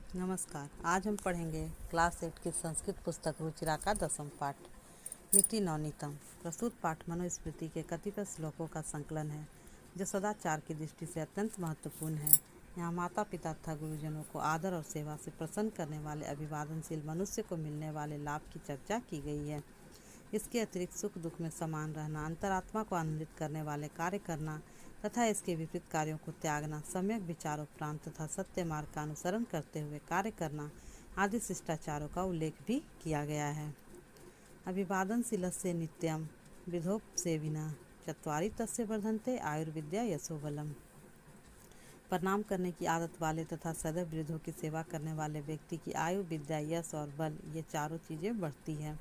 नमस्कार। आज हम पढ़ेंगे क्लास 8 की संस्कृत पुस्तक रुचिरा का 10वां पाठ नीति नवनीतम। प्रस्तुत पाठ मनुस्मृति के कतिपय श्लोकों का संकलन है जो सदाचार की दृष्टि से अत्यंत महत्वपूर्ण है। यहाँ माता पिता तथा गुरुजनों को आदर और सेवा से प्रसन्न करने वाले अभिवादनशील मनुष्य को मिलने वाले लाभ की चर्चा की गई है। इसके अतिरिक्त सुख दुख में समान रहना, अंतरात्मा को आनंदित करने वाले कार्य करना तथा इसके विपरीत कार्यों को त्यागना, सम्यक विचारोपरांत तथा सत्य मार्ग का अनुसरण करते हुए कार्य करना आदि शिष्टाचारों का उल्लेख भी किया गया है। अभिवादनशीलस्य नित्यम विधोपसेविना चत्वारि तस्य वर्धन्ते आयुर्विद्या यशोबलम। प्रणाम करने की आदत वाले तथा सदैव वृद्धों की सेवा करने वाले व्यक्ति की आयु, विद्या, यश और बल ये चारों चीज़ें बढ़ती हैं।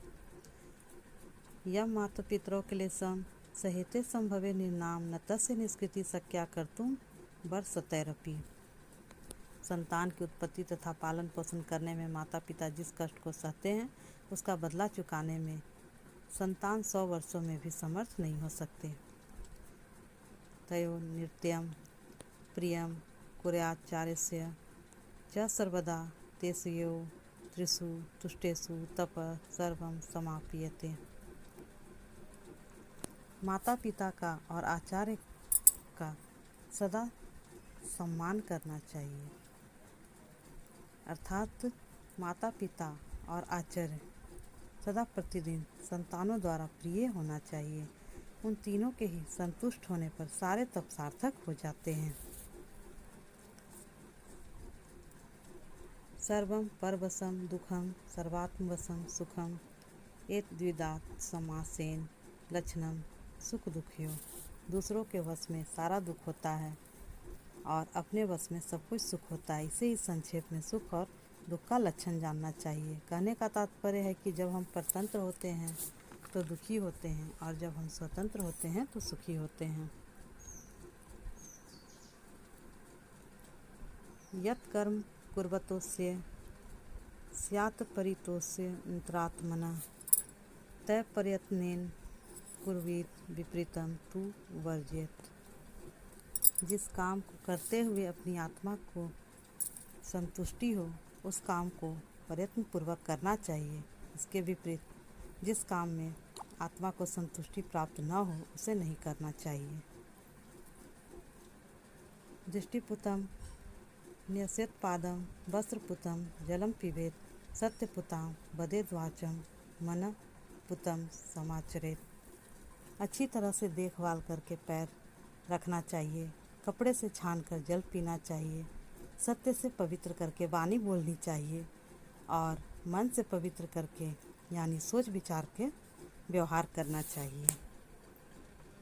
यम माता पितरों क्लेशम सहेते संभवे निर्नाम न तस्य निष्कृति शक्या कर्तुम वर्षतैरपि। संतान की उत्पत्ति तथा पालन पोषण करने में माता पिता जिस कष्ट को सहते हैं उसका बदला चुकाने में संतान 100 वर्षों में भी समर्थ नहीं हो सकते। तयो नित्यम प्रियम कुर्याचार्यस्य च सर्वदा तेषु यो त्रिषु तुष्टेषु तप सर्वं समाप्यते। माता पिता का और आचार्य का सदा सम्मान करना चाहिए, अर्थात माता पिता और आचार्य सदा प्रतिदिन संतानों द्वारा प्रिय होना चाहिए। उन तीनों के ही संतुष्ट होने पर सारे तप सार्थक हो जाते हैं। सर्वं परवशं दुखम सर्वात्मवशं सुखम एत द्विदात् समासेन लक्षणम सुख दुखियो। दूसरों के वश में सारा दुख होता है और अपने वश में सब कुछ सुख होता है। इसे ही संक्षेप में सुख और दुख का लक्षण जानना चाहिए। कहने का तात्पर्य है कि जब हम परतंत्र होते हैं तो दुखी होते हैं और जब हम स्वतंत्र होते हैं तो सुखी होते हैं। यत् कर्म कुर्वतोस्य स्यात् परितोस्य अंतरात्मना तय प्रयत्नेन कुर्वीत विपरीतम तु वर्जयेत। जिस काम को करते हुए अपनी आत्मा को संतुष्टि हो उस काम को प्रयत्न पूर्वक करना चाहिए। इसके विपरीत जिस काम में आत्मा को संतुष्टि प्राप्त न हो उसे नहीं करना चाहिए। दृष्टिपुतम न्यसेत पादम वस्त्रपुतम जलम पिबेत सत्यपुताम वदेद वाचम मन पुतम समाचरेत। अच्छी तरह से देखभाल करके पैर रखना चाहिए, कपड़े से छान कर जल पीना चाहिए, सत्य से पवित्र करके वाणी बोलनी चाहिए और मन से पवित्र करके यानी सोच विचार के व्यवहार करना चाहिए।